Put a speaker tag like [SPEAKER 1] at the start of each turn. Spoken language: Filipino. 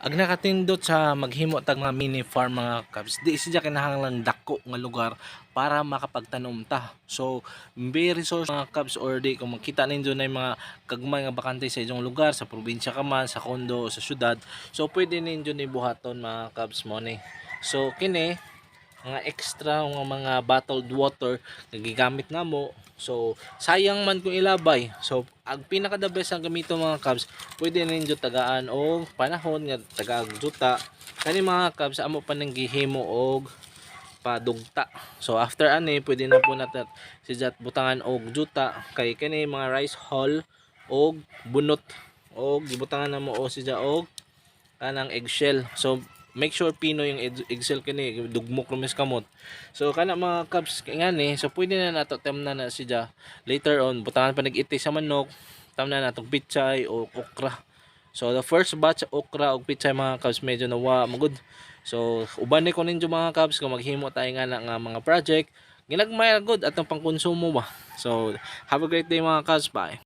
[SPEAKER 1] Ag nakatindot sa maghimo tag mga mini farm mga kabs, di siya kinahanglang dako nga lugar para makapagtanom ta. So, be resource mga kabs or di kung makita ninyo na yung mga kagmay nga bakante sa inyong lugar, sa probinsya ka man, sa kondo, sa syudad. So, pwede ninyo ni buhaton mga kabs mo ni. So, kini mga extra mga bottled water nga gigamit na mo, so sayang man kung ilabay. So ang pinaka the best ang gamito mga kabs, pwede ninyo tagaan og panahon nga tagaag juta kani mga kabs, amo pa nang gihimo og padugta. So after ani pwede na po natin siya butangan og juta kay kani mga rice hull og bunot, og gibutangan na mo o siya og kanang eggshell. So make sure pino yung eggshell kini, dugmok lumis kamot. So kana mga cubs ngani, so pwede na nato tamnan na siya later on butangan pa nag-iti sa manok, tamnan natong pichay o okra. So the first batch okra og pichay mga cubs medyo nawa magud. So uban ni ko ninyo mga cubs kung maghimo tayo nga nga mga project ginagmay good atong pangkonsumo ba. So have a great day mga cubs, bye.